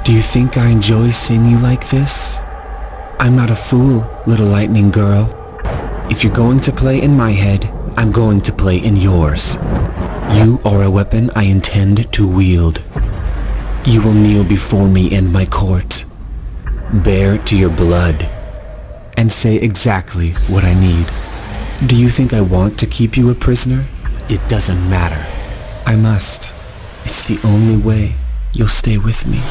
Do you think I enjoy seeing you like this? I'm not a fool, little lightning girl. If you're going to play in my head, I'm going to play in yours. You are a weapon I intend to wield. You will kneel before me in my court, bare to your blood, and say exactly what I need. Do you think I want to keep you a prisoner? It doesn't matter. I must. It's the only way you'll stay with me.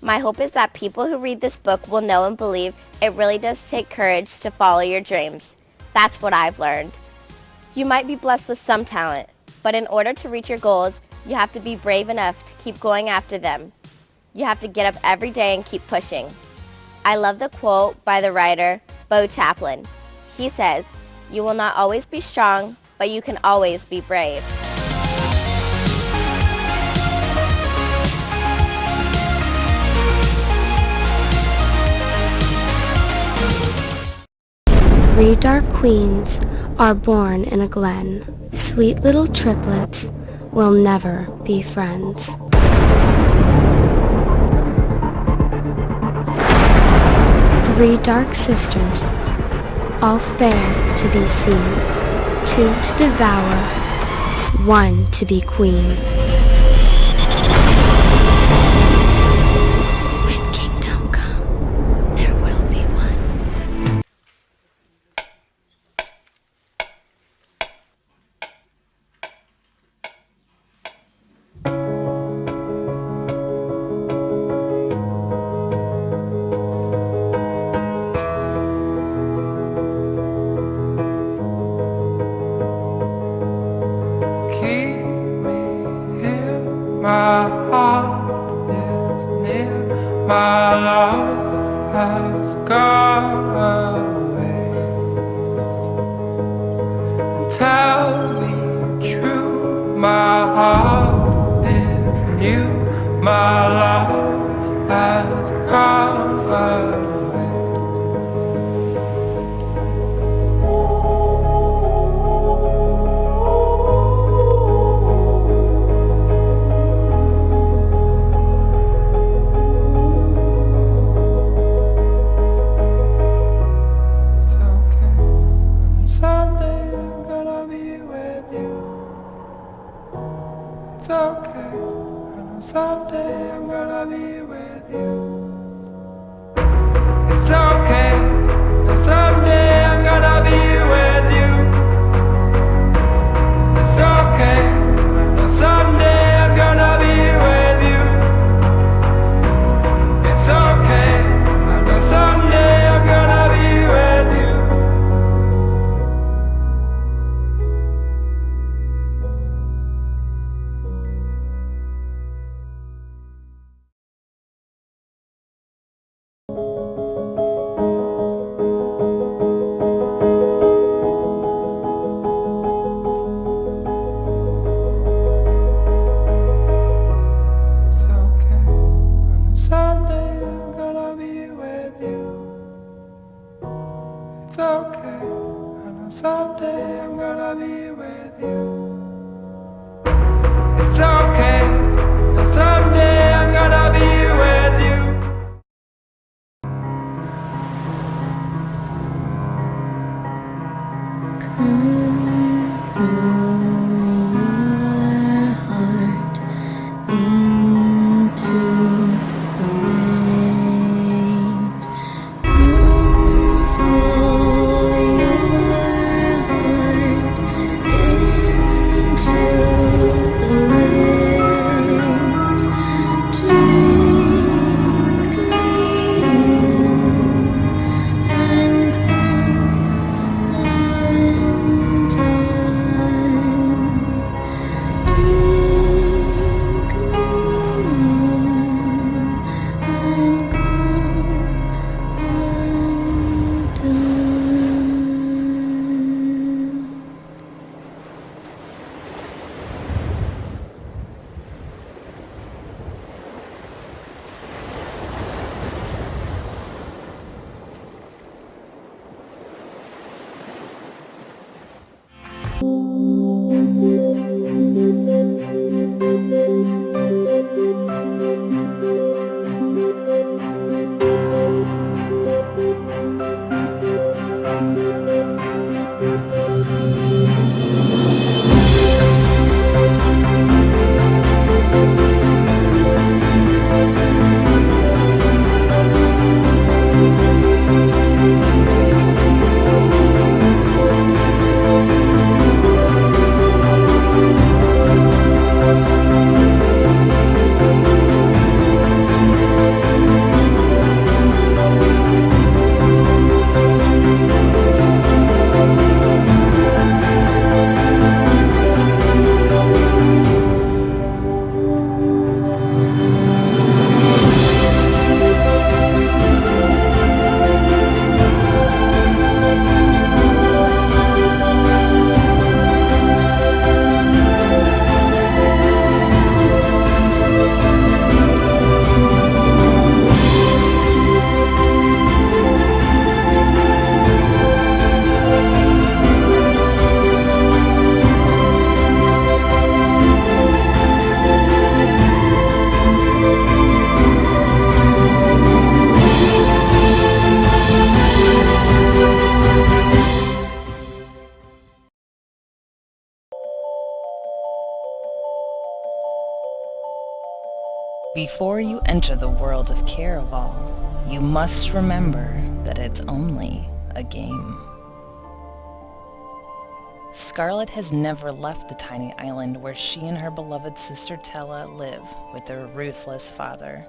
My hope is that people who read this book will know and believe it really does take courage to follow your dreams. That's what I've learned. You might be blessed with some talent, but in order to reach your goals, you have to be brave enough to keep going after them. You have to get up every day and keep pushing. I love the quote by the writer Bo Taplin. He says, "You will not always be strong, but you can always be brave." Three dark queens are born in a glen. Sweet little triplets will never be friends. Three dark sisters, all fair to be seen. Two to devour, one to be queen. When kingdom come, there will be one. My heart is near, my love has gone away. And tell me true, my heart is new, my love has gone away. It's okay, I know someday I'm gonna be with you. It's okay, I know someday I'm gonna be with you. It's okay, I know someday I'm gonna be with you. It's okay, I know someday I'm gonna be with you. Before you enter the world of Caraval, you must remember that it's only a game. Scarlet has never left the tiny island where she and her beloved sister Tella live with their ruthless father.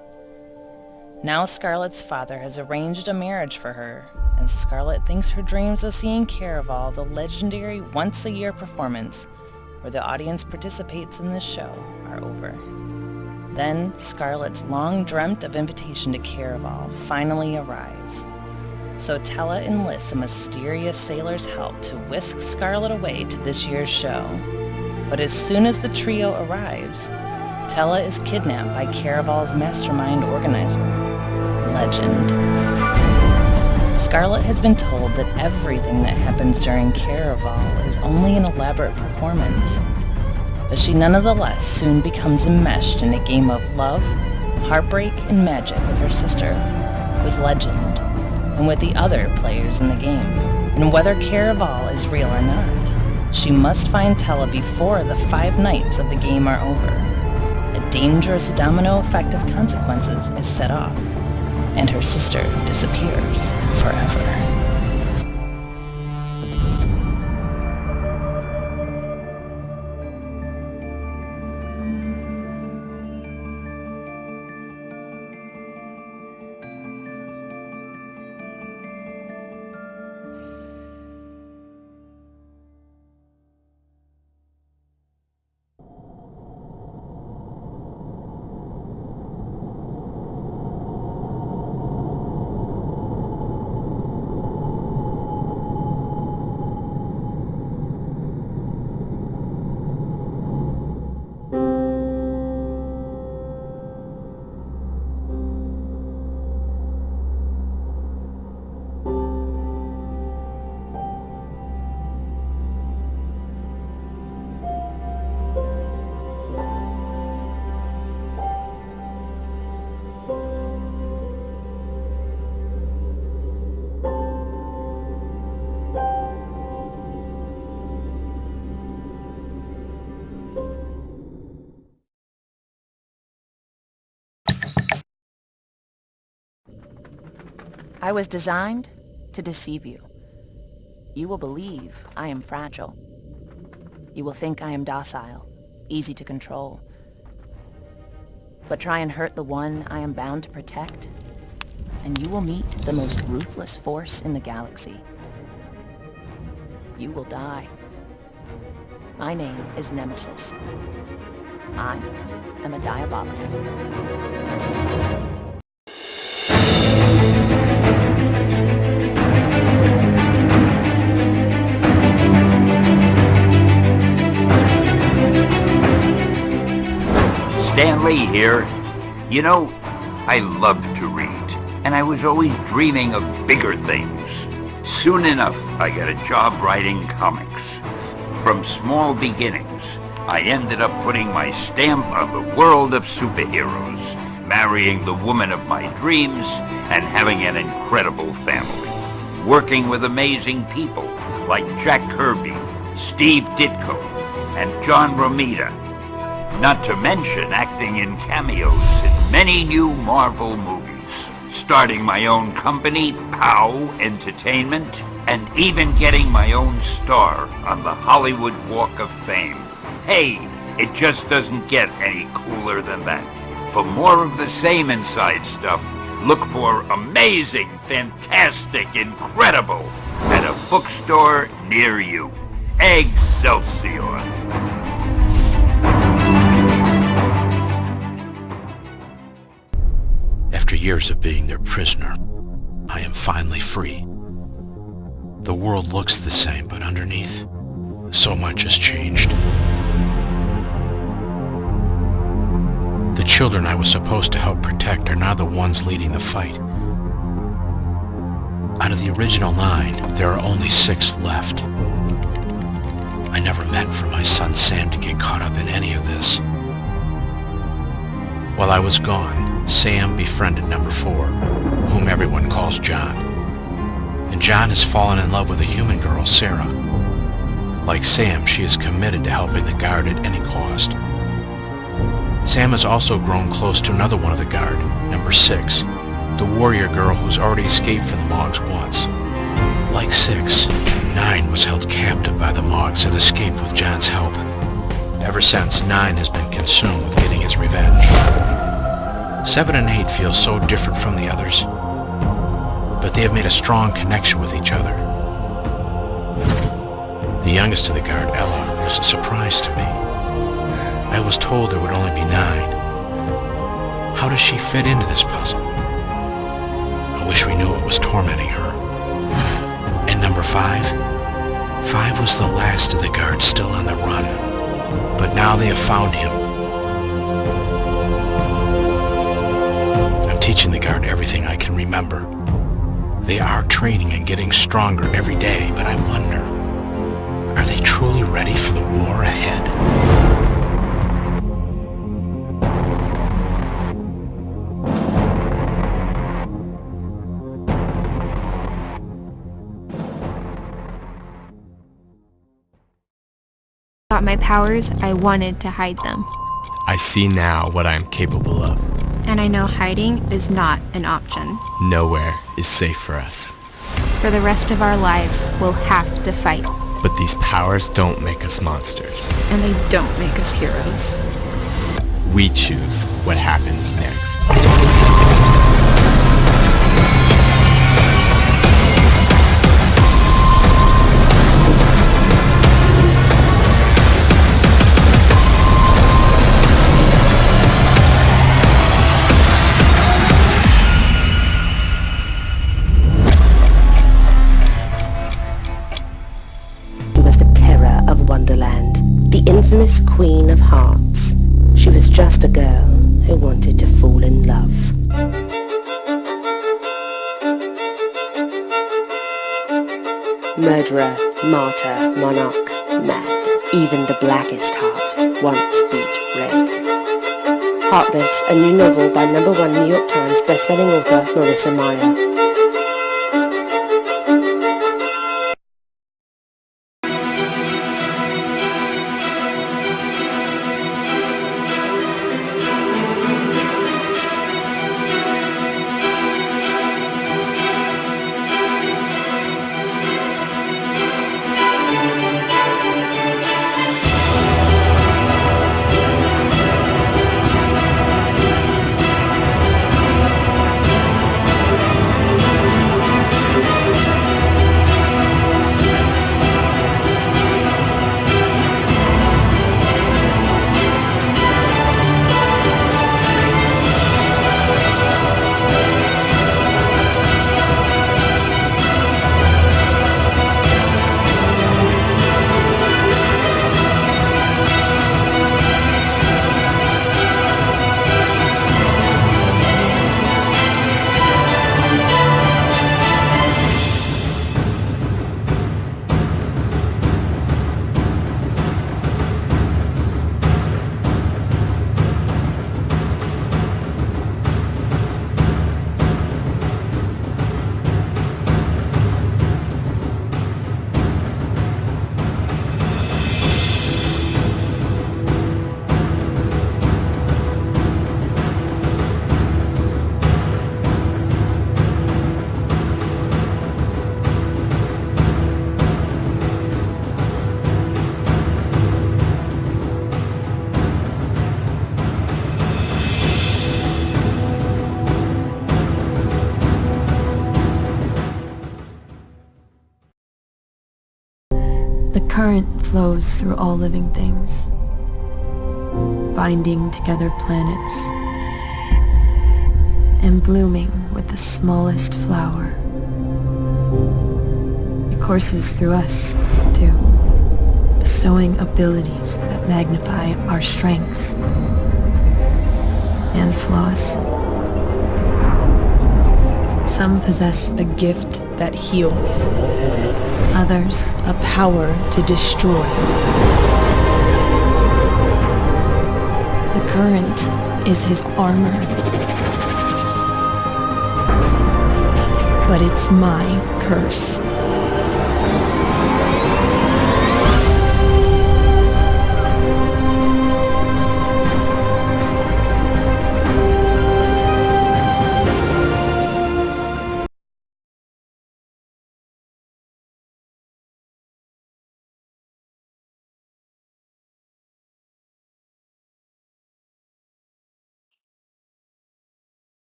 Now Scarlet's father has arranged a marriage for her, and Scarlet thinks her dreams of seeing Caraval, the legendary once-a-year performance where the audience participates in the show, are over. Then Scarlet's long-dreamt of invitation to Caraval finally arrives. So Tella enlists a mysterious sailor's help to whisk Scarlet away to this year's show. But as soon as the trio arrives, Tella is kidnapped by Caraval's mastermind organizer, Legend. Scarlet has been told that everything that happens during Caraval is only an elaborate performance, but she nonetheless soon becomes enmeshed in a game of love, heartbreak, and magic with her sister, with Legend, and with the other players in the game. And whether Caraval is real or not, she must find Tella before the 5 nights of the game are over. A dangerous domino effect of consequences is set off, and her sister disappears forever. I was designed to deceive you. You will believe I am fragile. You will think I am docile, easy to control. But try and hurt the one I am bound to protect, and you will meet the most ruthless force in the galaxy. You will die. My name is Nemesis. I am a diabolic. Stanley here. You know, I love to read, and I was always dreaming of bigger things. Soon enough, I got a job writing comics. From small beginnings, I ended up putting my stamp on the world of superheroes, marrying the woman of my dreams, and having an incredible family. Working with amazing people like Jack Kirby, Steve Ditko, and John Romita. Not to mention acting in cameos in many new Marvel movies, starting my own company, POW Entertainment, and even getting my own star on the Hollywood Walk of Fame. Hey, it just doesn't get any cooler than that. For more of the same inside stuff, look for Amazing, Fantastic, Incredible at a bookstore near you. Excelsior! After years of being their prisoner, I am finally free. The world looks the same, but underneath, so much has changed. The children I was supposed to help protect are now the ones leading the fight. Out of the original 9, there are only 6 left. I never meant for my son Sam to get caught up in any of this. While I was gone, Sam befriended number 4, whom everyone calls John. And John has fallen in love with a human girl, Sarah. Like Sam, she is committed to helping the guard at any cost. Sam has also grown close to another one of the guard, number 6, the warrior girl who's already escaped from the Mogs once. Like 6, 9 was held captive by the Mogs and escaped with John's help. Ever since, 9 has been consumed with getting his revenge. 7 and 8 feel so different from the others, but they have made a strong connection with each other. The youngest of the guard, Ella, was a surprise to me. I was told there would only be 9. How does she fit into this puzzle? I wish we knew what was tormenting her. And number 5? 5 was the last of the guards still on the run, but now they have found him. I'm teaching the guard everything I can remember. They are training and getting stronger every day, but I wonder, are they truly ready for the war ahead? Got my powers, I wanted to hide them. I see now what I am capable of. And I know hiding is not an option. Nowhere is safe for us. For the rest of our lives, we'll have to fight. But these powers don't make us monsters. And they don't make us heroes. We choose what happens next. Infamous Queen of Hearts. She was just a girl who wanted to fall in love. Murderer, martyr, monarch, mad. Even the blackest heart once beat red. Heartless, a new novel by #1 New York Times bestselling author Marissa Meyer. The current flows through all living things, binding together planets and blooming with the smallest flower. It courses through us, too, bestowing abilities that magnify our strengths and flaws. Some possess a gift that heals, others a power to destroy. The current is his armor, but it's my curse.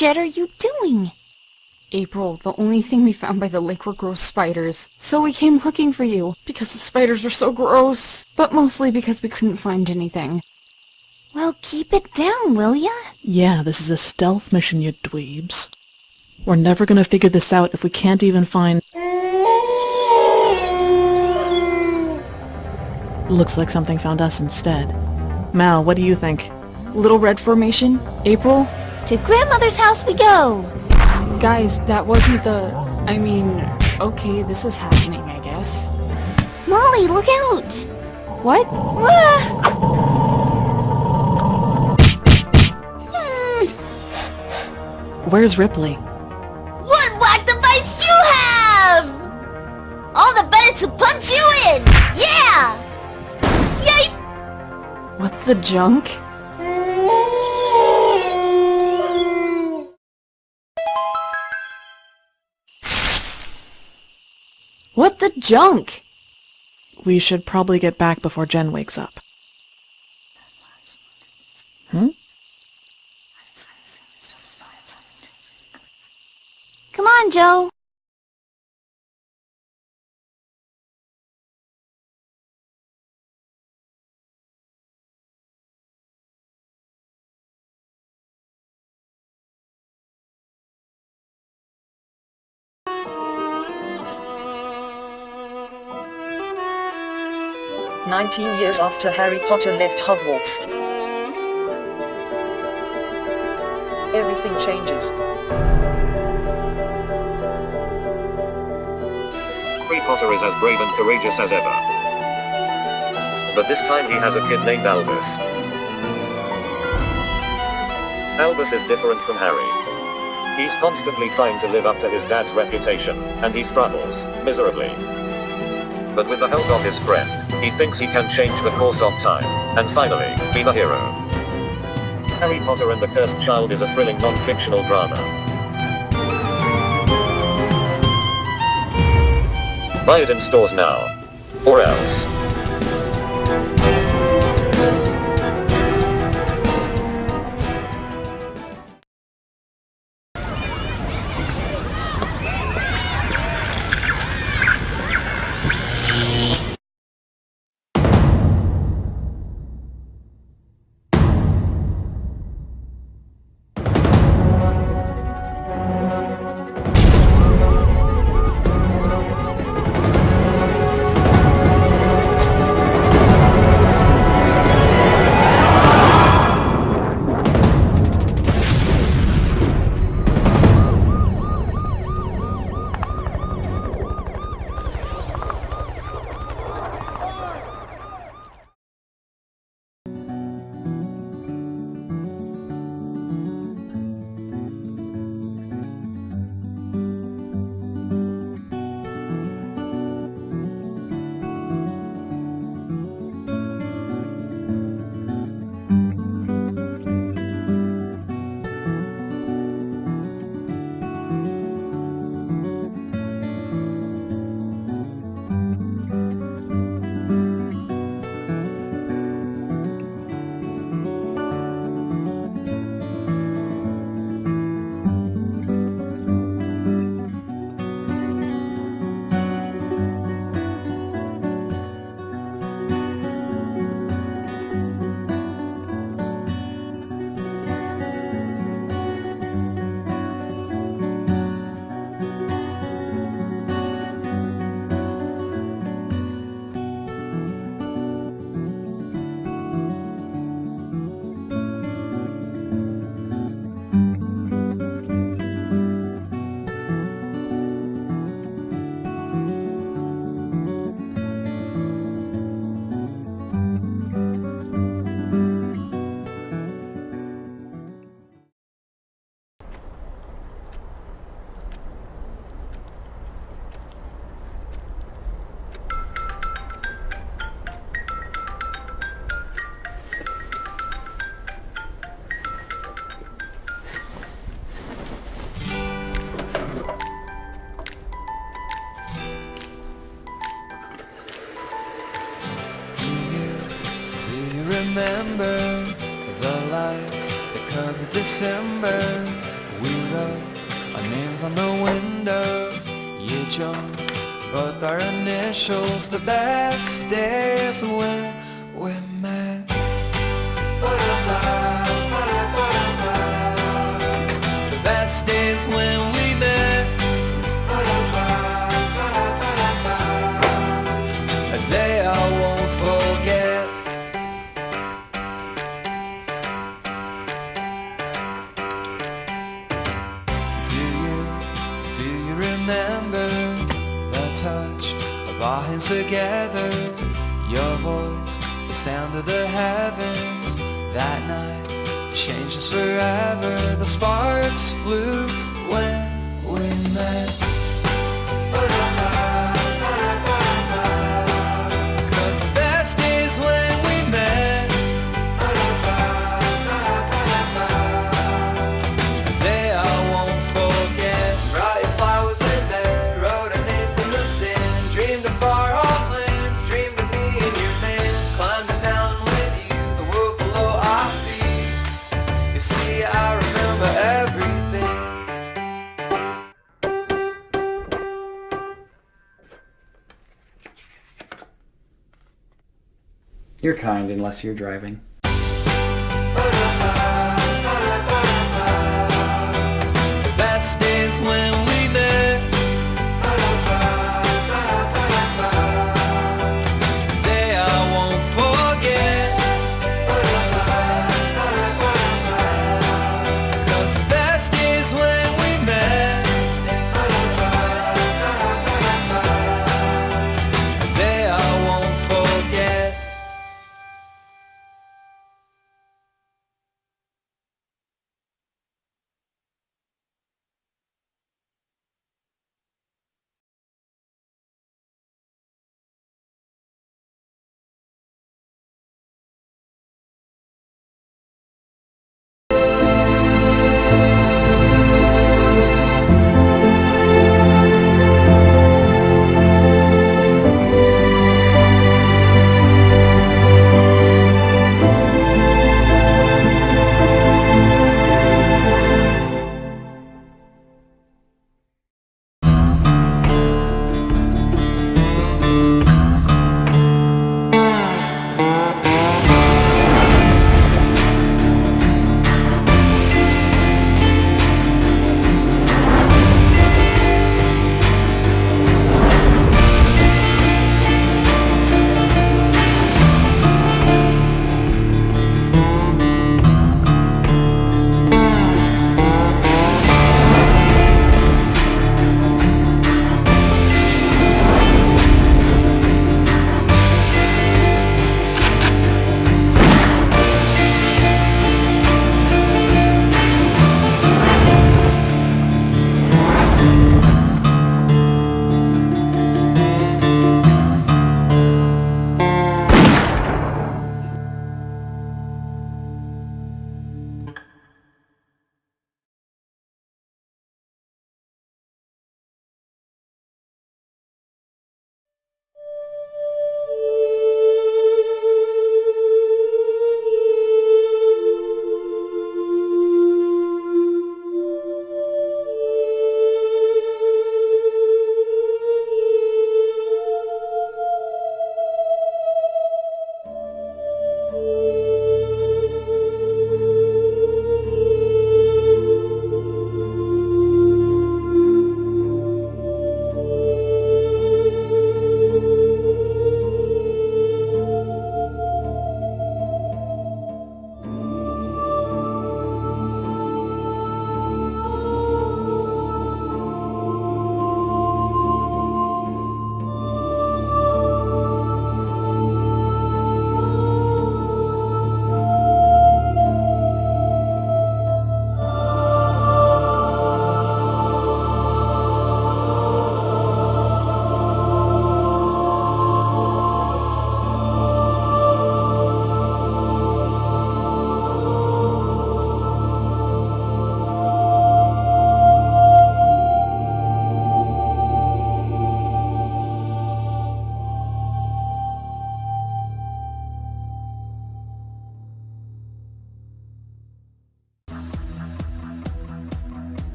Jet are you doing? April, the only thing we found by the lake were gross spiders. So we came looking for you, because the spiders were so gross. But mostly because we couldn't find anything. Well, keep it down, will ya? Yeah, this is a stealth mission, you dweebs. We're never gonna figure this out if we can't even find... Looks like something found us instead. Mal, what do you think? Little red formation? April? To grandmother's house we go! Guys, that wasn't the... I mean, okay, this is happening, I guess. Molly, look out! What? Where's Ripley? What whack device you have? All the better to punch you in! Yeah! Yay! What the junk? What the junk? We should probably get back before Jen wakes up. Come on, Joe. "19 years after Harry Potter left Hogwarts, everything changes. Harry Potter is as brave and courageous as ever. But this time he has a kid named Albus. Albus is different from Harry. He's constantly trying to live up to his dad's reputation, and he struggles miserably. But with the help of his friend, he thinks he can change the course of time, and finally, be the hero. Harry Potter and the Cursed Child is a thrilling non-fictional drama. Buy it in stores now. Or else. Remember the lights that covered December We wrote our names on the windows. You jumped, both our initials. The best days when we met. The best days when we met. A day I won't forget. Do you remember the touch of our hands together? Your voice, the sound of the heavens. That night changed us forever. The sparks flew when we met. 'Cause the best days when we met. A day I won't forget. Brought your flowers in bed, wrote our names in the sand. Dreamed of far off lands, dreamed of me and your man. Climbed the mountain with you, the world below our feet. You see, I remember everything. You're kind unless you're driving. Best days when we met. Day I won't forget. 'Cause the best days when we met. Day I won't forget.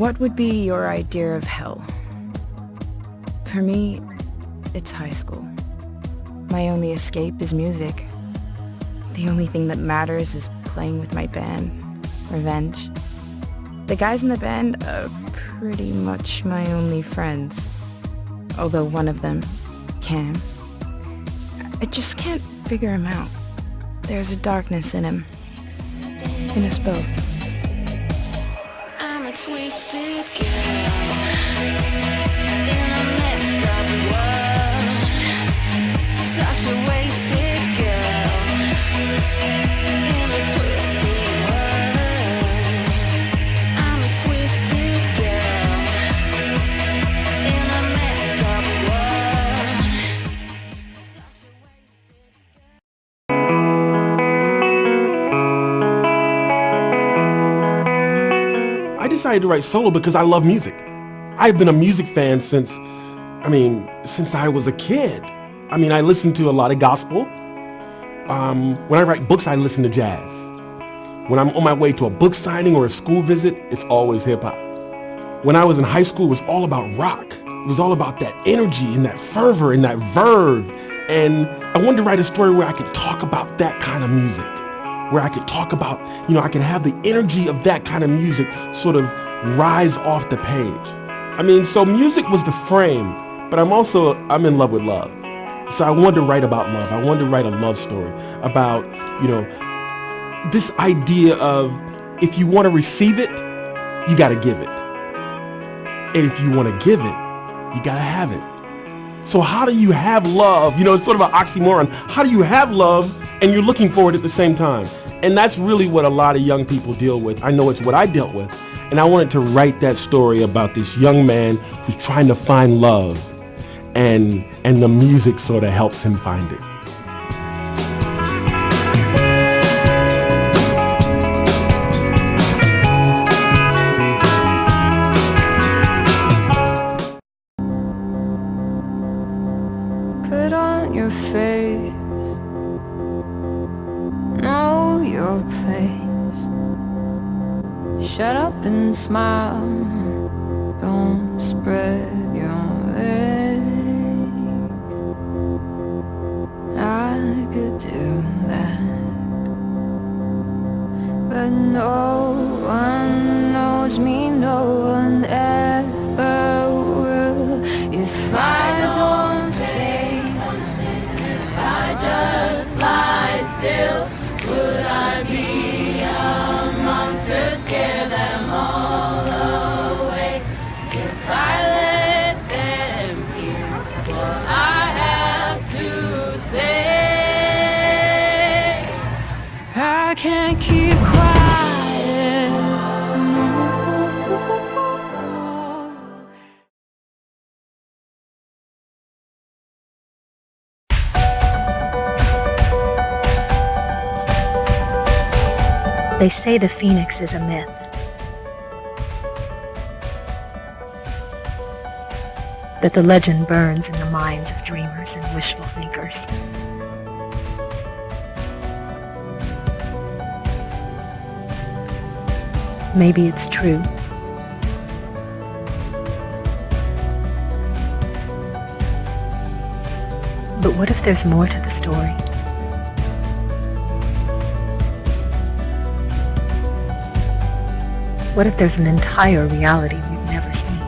What would be your idea of hell? For me, it's high school. My only escape is music. The only thing that matters is playing with my band, Revenge. The guys in the band are pretty much my only friends. Although one of them, Cam, I just can't figure him out. There's a darkness in him. In us both. I'm a twisted girl in a messed up world. Such a wasted girl in a twisted world. I'm a twisted girl in a messed up world. I decided to write solo because I love music. I've been a music fan since I was a kid. I listen to a lot of gospel. When I write books, I listen to jazz. When I'm on my way to a book signing or a school visit, it's always hip hop. When I was in high school, it was all about rock. It was all about that energy and that fervor and that verve. And I wanted to write a story where I could talk about that kind of music. Where I could talk about, I could have the energy of that kind of music sort of rise off the page. So music was the frame, but I'm in love with love. So I wanted to write about love. I wanted to write a love story about, this idea of if you want to receive it, you got to give it. And if you want to give it, you got to have it. So how do you have love? It's sort of an oxymoron. How do you have love and you're looking for it at the same time? And that's really what a lot of young people deal with. I know it's what I dealt with. And I wanted to write that story about this young man who's trying to find love. And the music sort of helps him find it. Put on your face, know your place. Shut up and smile, don't spread your legs. I could do that, but no one knows me, no one ever will. If I don't say something, if I just lie still, would I be a monster, scare them all away? If I let them hear what I have to say, I can't keep quiet. They say the phoenix is a myth. That the legend burns in the minds of dreamers and wishful thinkers. Maybe it's true. But what if there's more to the story? What if there's an entire reality we've never seen?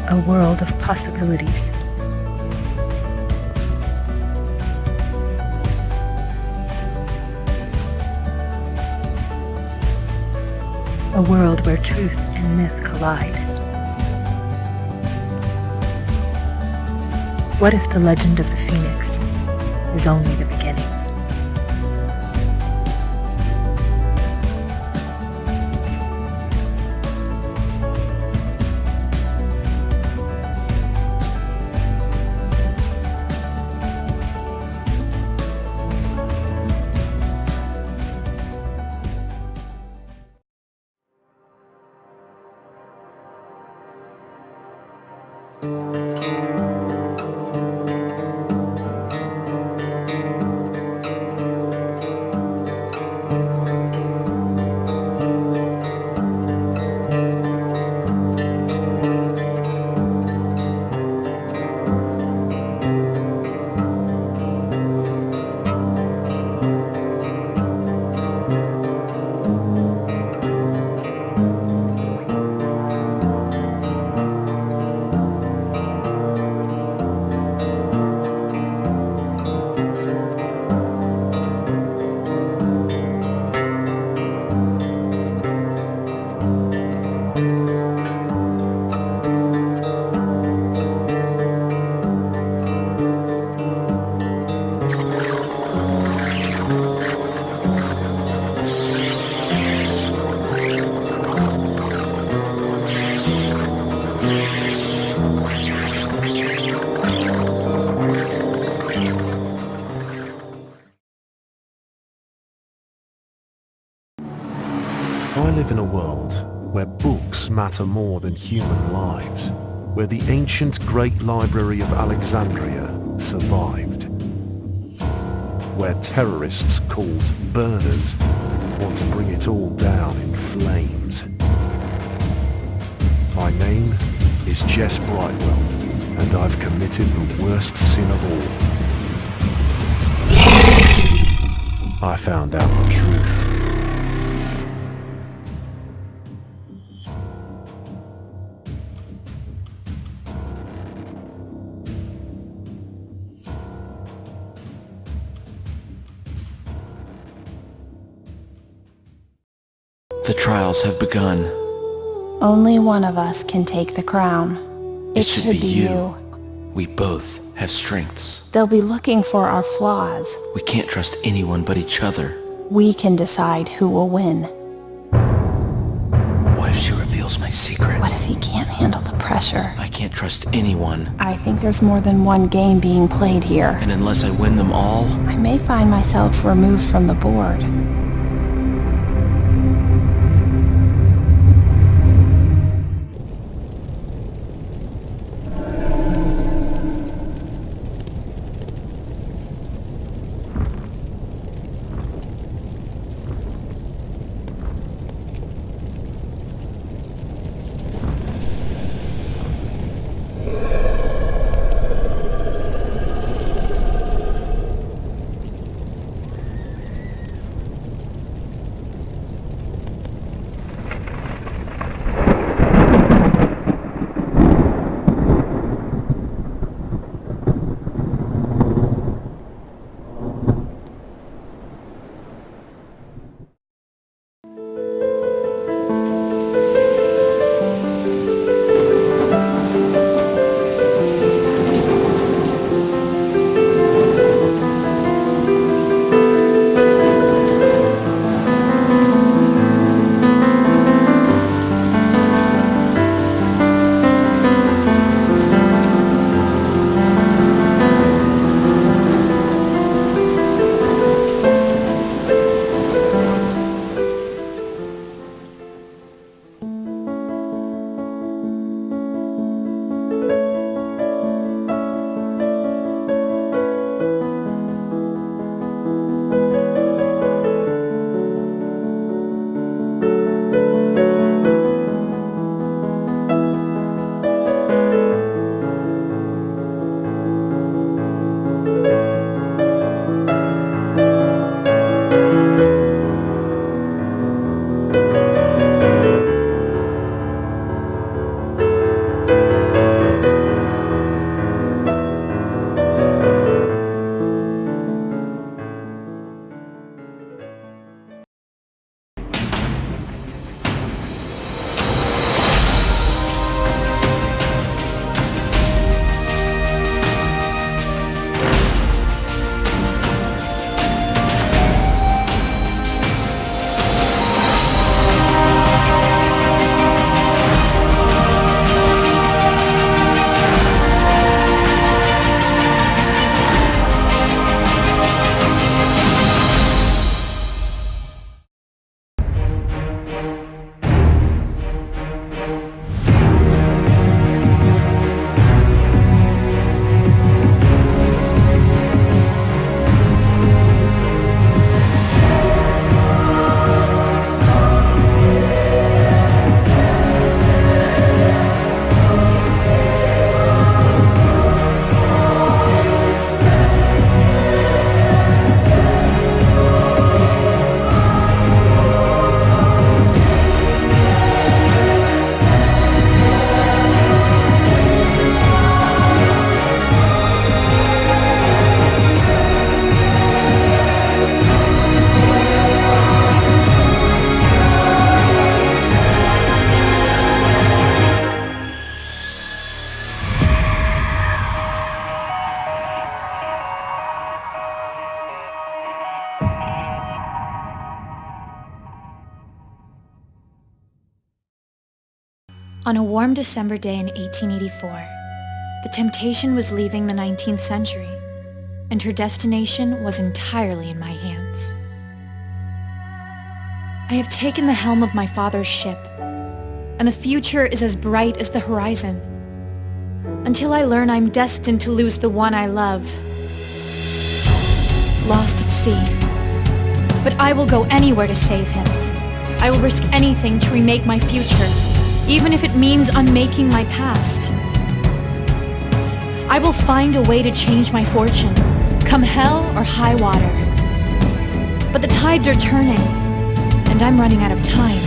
A world of possibilities. A world where truth and myth collide. What if the legend of the phoenix is only the beginning? matter more than human lives, where the ancient Great Library of Alexandria survived, where terrorists called burners want to bring it all down in flames. My name is Jess Brightwell, and I've committed the worst sin of all. I found out the truth. The trials have begun. Only one of us can take the crown. It should be you. We both have strengths. They'll be looking for our flaws. We can't trust anyone but each other. We can decide who will win. What if she reveals my secret? What if he can't handle the pressure? I can't trust anyone. I think there's more than one game being played here. And unless I win them all, I may find myself removed from the board. On a warm December day in 1884, the Temptation was leaving the 19th century, and her destination was entirely in my hands. I have taken the helm of my father's ship, and the future is as bright as the horizon. Until I learn I'm destined to lose the one I love. Lost at sea. But I will go anywhere to save him. I will risk anything to remake my future, even if it means unmaking my past. I will find a way to change my fortune, come hell or high water. But the tides are turning, and I'm running out of time.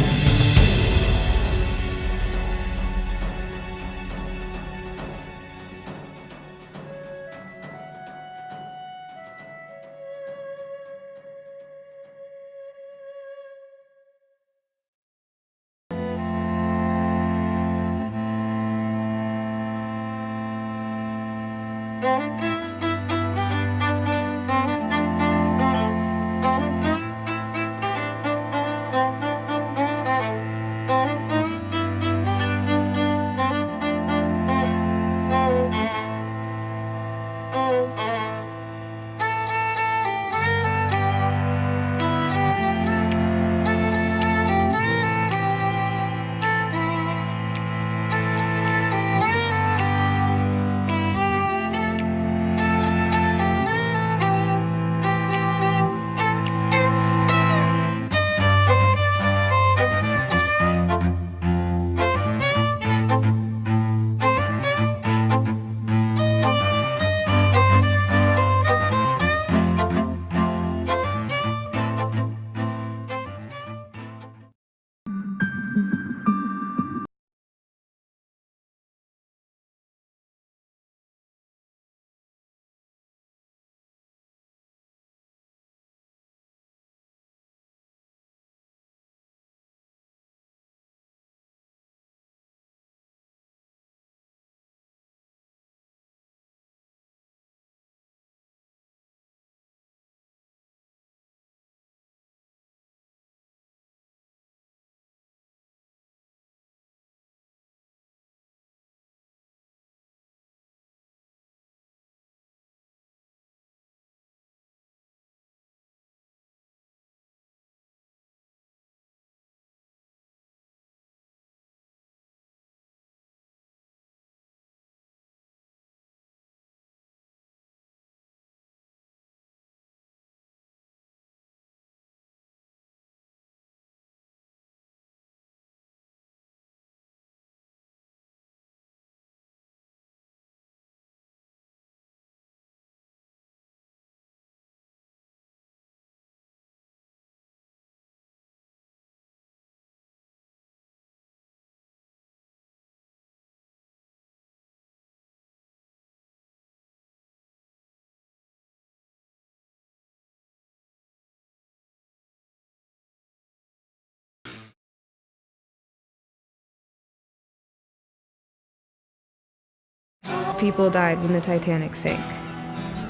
People died when the Titanic sank.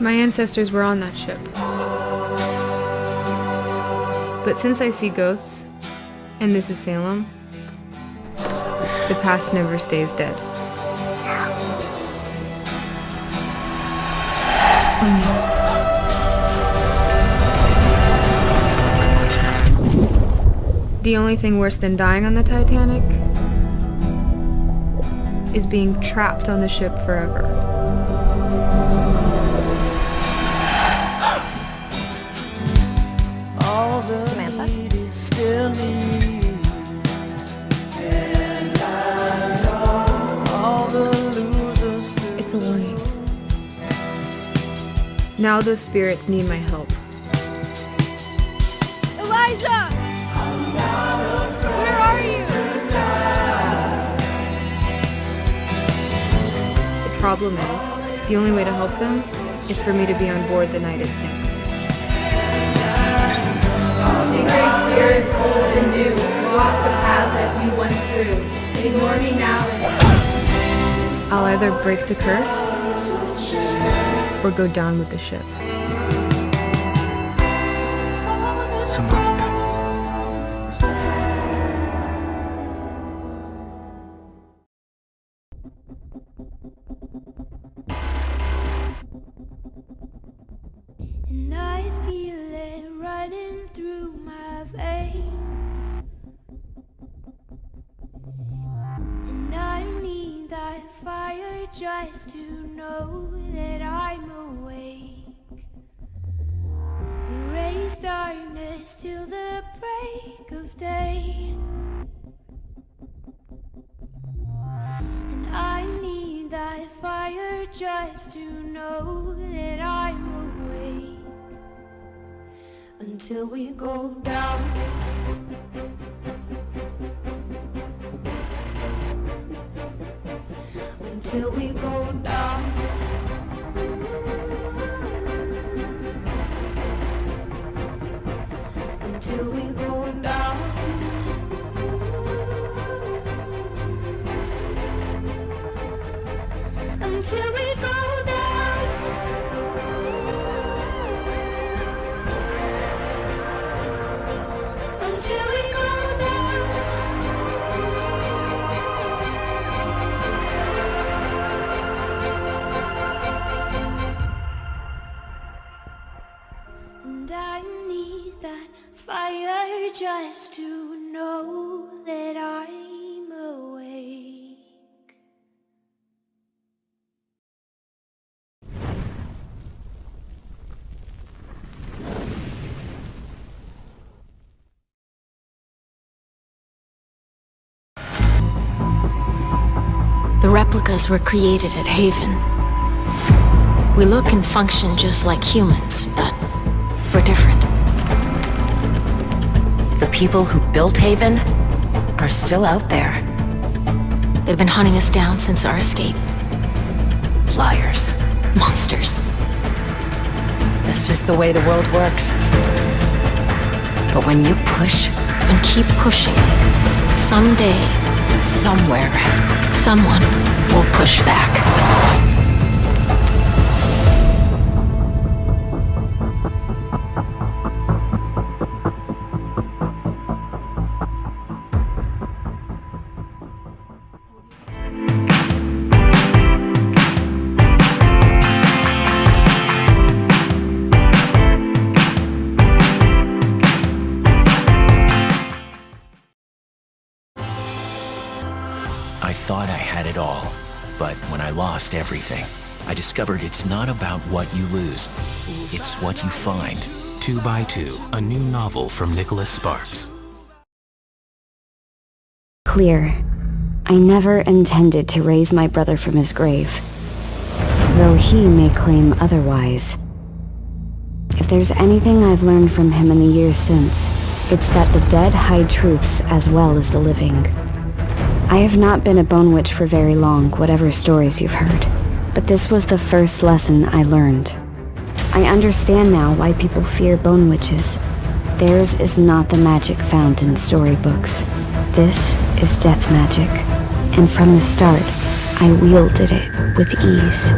My ancestors were on that ship. But since I see ghosts, and this is Salem, the past never stays dead. The only thing worse than dying on the Titanic is being trapped on the ship forever. Samantha? It's a warning. Now those spirits need my help. Elijah! Where are you? The problem is, the only way to help them is for me to be on board the night it sinks. The great spirits old and new walk the paths that we once through. Ignore me now and I'll either break the curse or go down with the ship. And I feel it running through my veins. just to know that I'm awake. Erase darkness till the break of day. And I need that fire just to know that I'm awake. Until we go down. Until we go down. Until we go down. Until we go down. Until we go down. And I need that fire just to know that I'm awake. The replicas were created at Haven. We look and function just like humans, but we're different. The people who built Haven are still out there. They've been hunting us down since our escape. Liars. Monsters. That's just the way the world works. But when you push and keep pushing, someday, somewhere, someone will push back. I thought I had it all, but when I lost everything, I discovered it's not about what you lose, it's what you find. 2 by 2, a new novel from Nicholas Sparks. Clear. I never intended to raise my brother from his grave, though he may claim otherwise. If there's anything I've learned from him in the years since, it's that the dead hide truths as well as the living. I have not been a bone witch for very long, whatever stories you've heard, but this was the first lesson I learned. I understand now why people fear bone witches. Theirs is not the magic found in storybooks. This is death magic, and from the start, I wielded it with ease.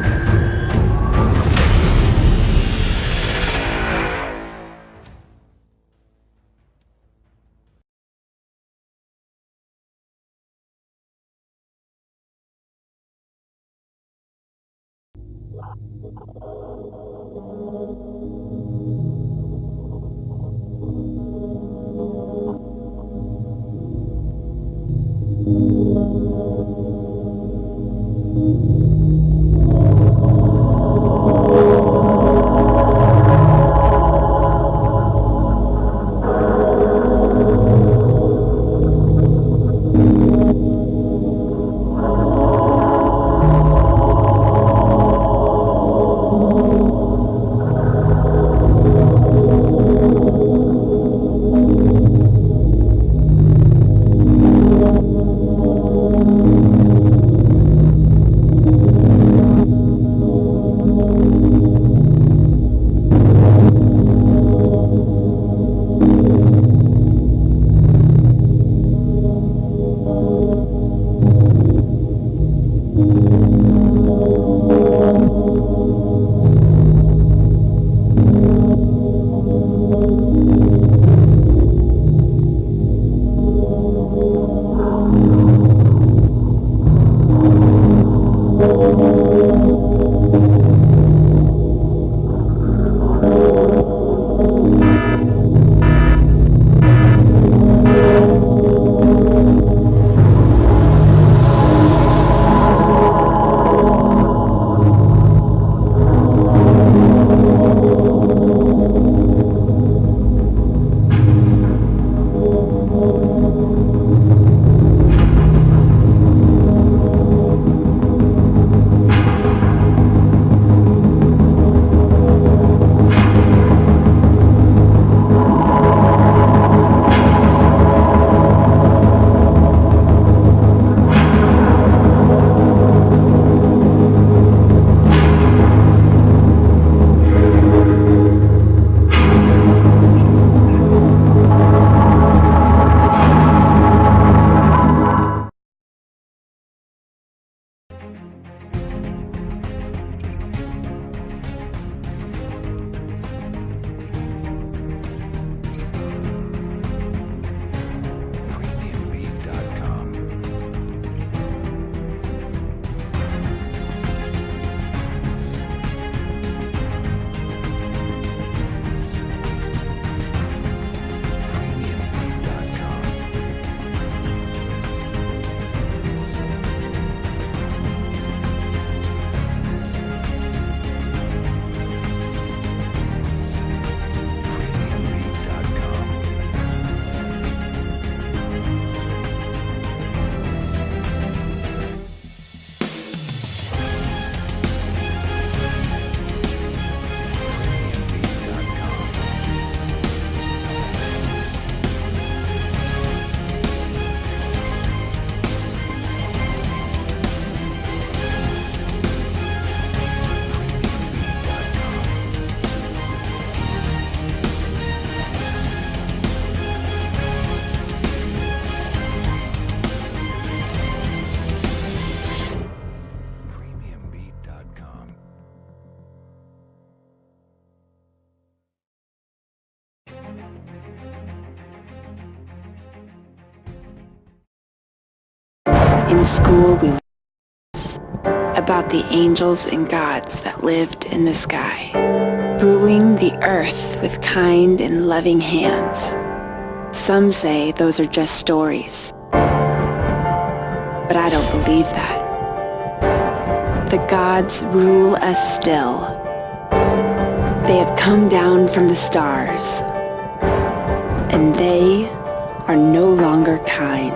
In school, we learned about the angels and gods that lived in the sky, ruling the earth with kind and loving hands. Some say those are just stories, but I don't believe that. The gods rule us still. They have come down from the stars, and they are no longer kind.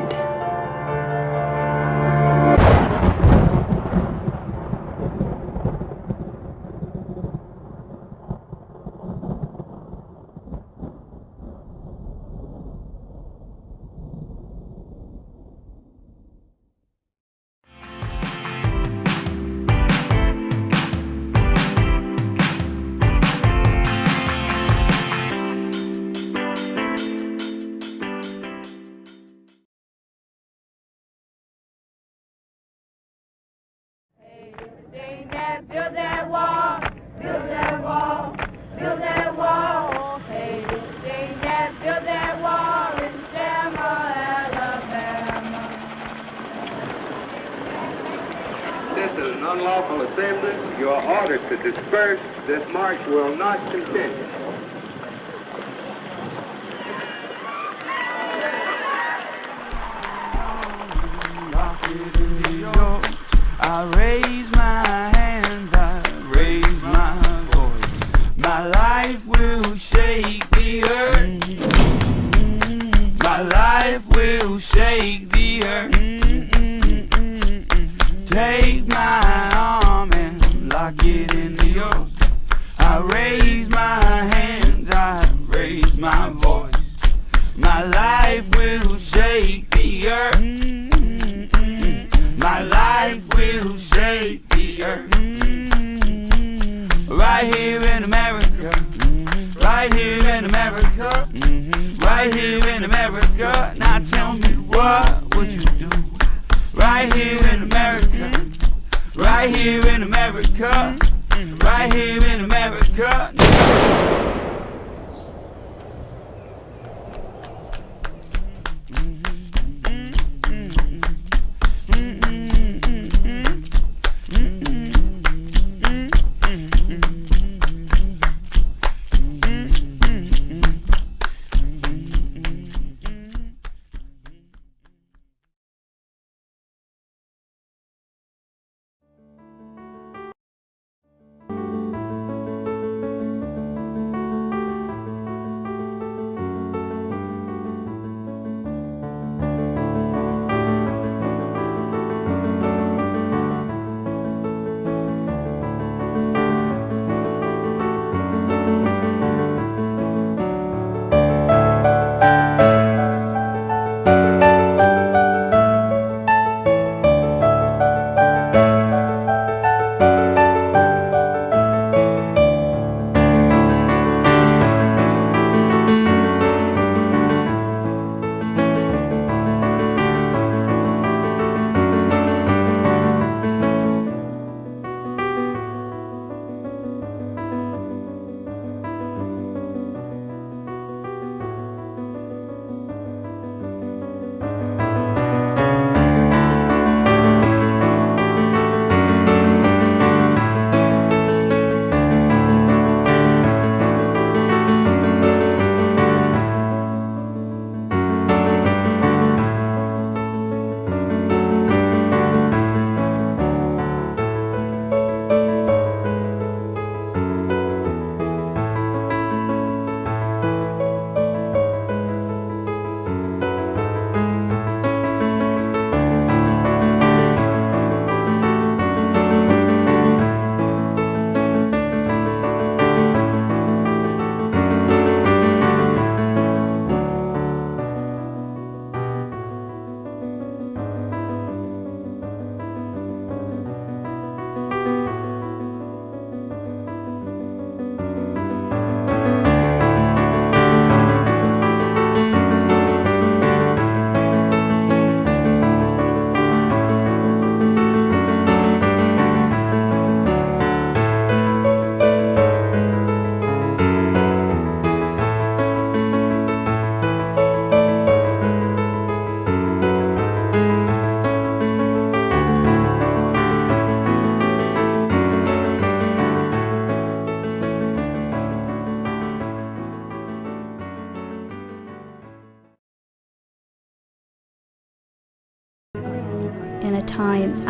Build that wall, build that wall, build that wall. Hey, Dad, build that wall in Selma, Alabama. This is an unlawful assembly. You are ordered to disperse. This march will not continue. I raise my hands, I raise my voice. My life will shake the earth. My life will shake the earth. Take my arm and lock it into yours. I raise my hands, I raise my voice. My life will shake the earth. My life will shake the earth. Right here in America. Right here in America. Right here in America. Now tell me, what would you do? Right here in America. Right here in America. Right here in America.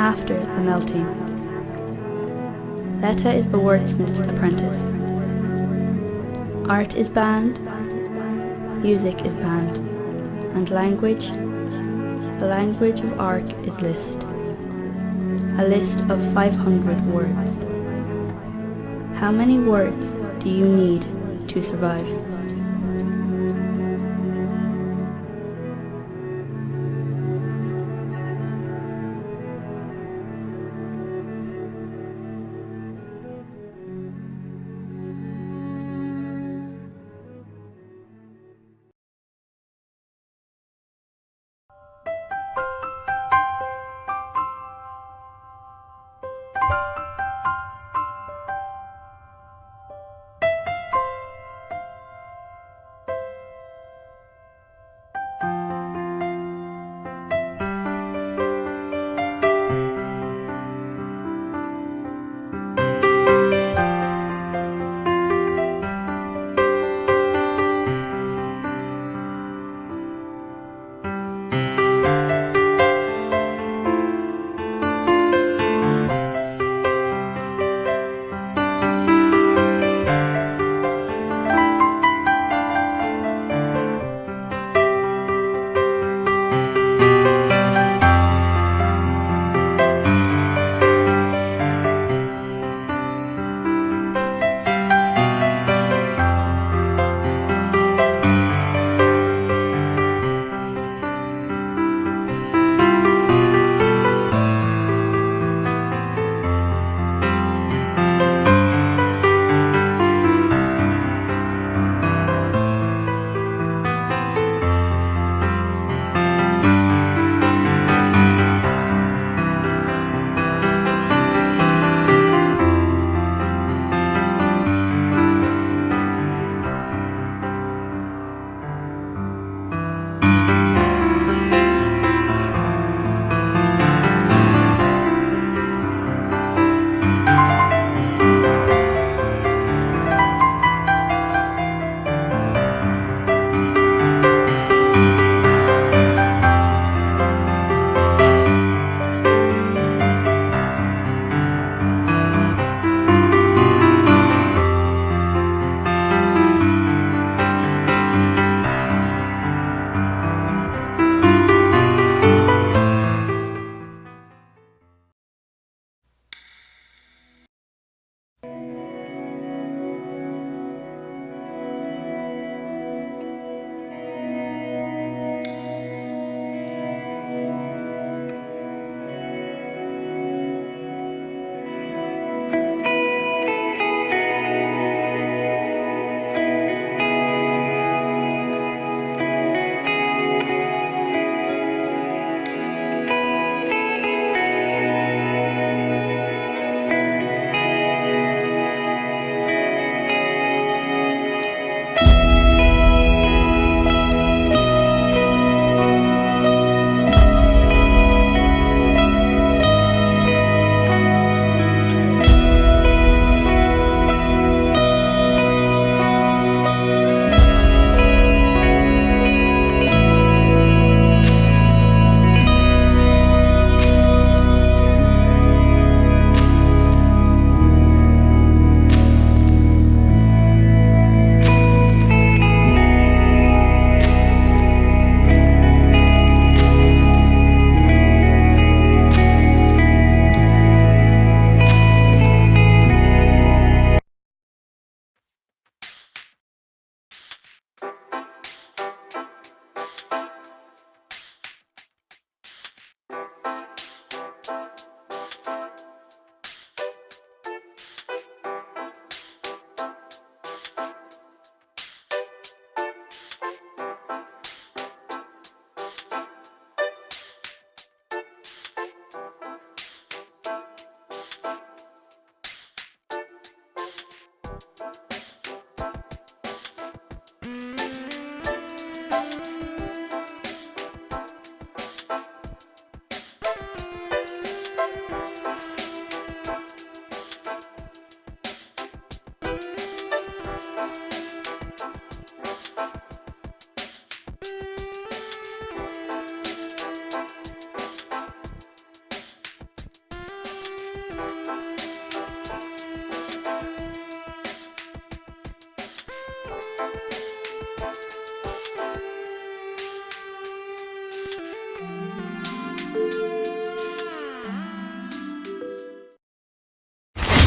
after the melting. Letta is the wordsmith's apprentice. Art is banned, music is banned, and language, the language of Ark is list. A list of 500 words. How many words do you need to survive?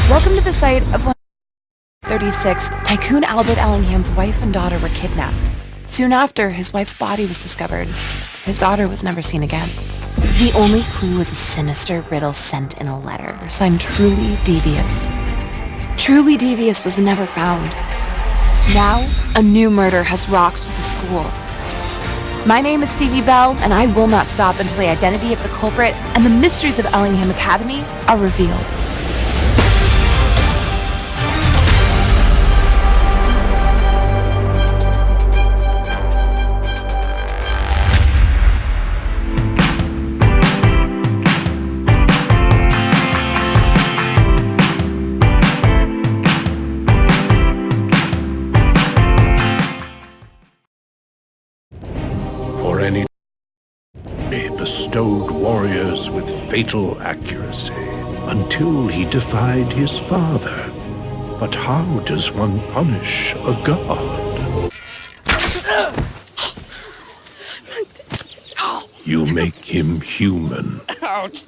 Welcome to the site of 136. Tycoon Albert Ellingham's wife and daughter were kidnapped. Soon after, his wife's body was discovered. His daughter was never seen again. The only clue was a sinister riddle sent in a letter, signed Truly Devious. Truly Devious was never found. Now, a new murder has rocked the school. My name is Stevie Bell, and I will not stop until the identity of the culprit and the mysteries of Ellingham Academy are revealed. For any bestowed warriors with fatal accuracy until he defied his father. But how does one punish a god? You make him human. Ouch.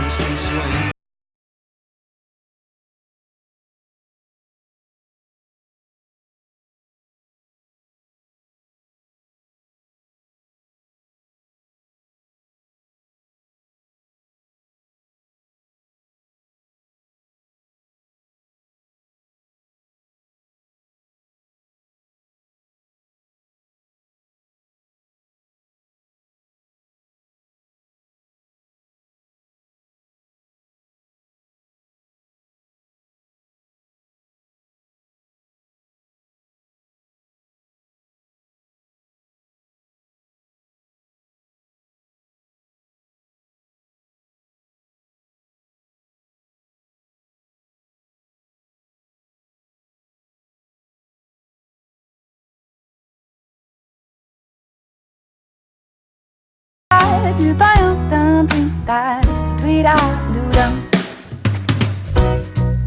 shoulders can sway.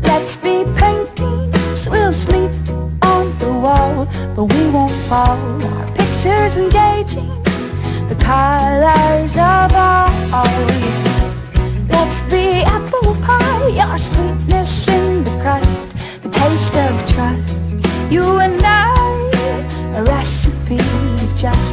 Let's be paintings, we'll sleep on the wall, but we won't fall. Our pictures engaging, the colors of all. Let's be apple pie, our sweetness in the crust, the taste of trust. You and I, a recipe of just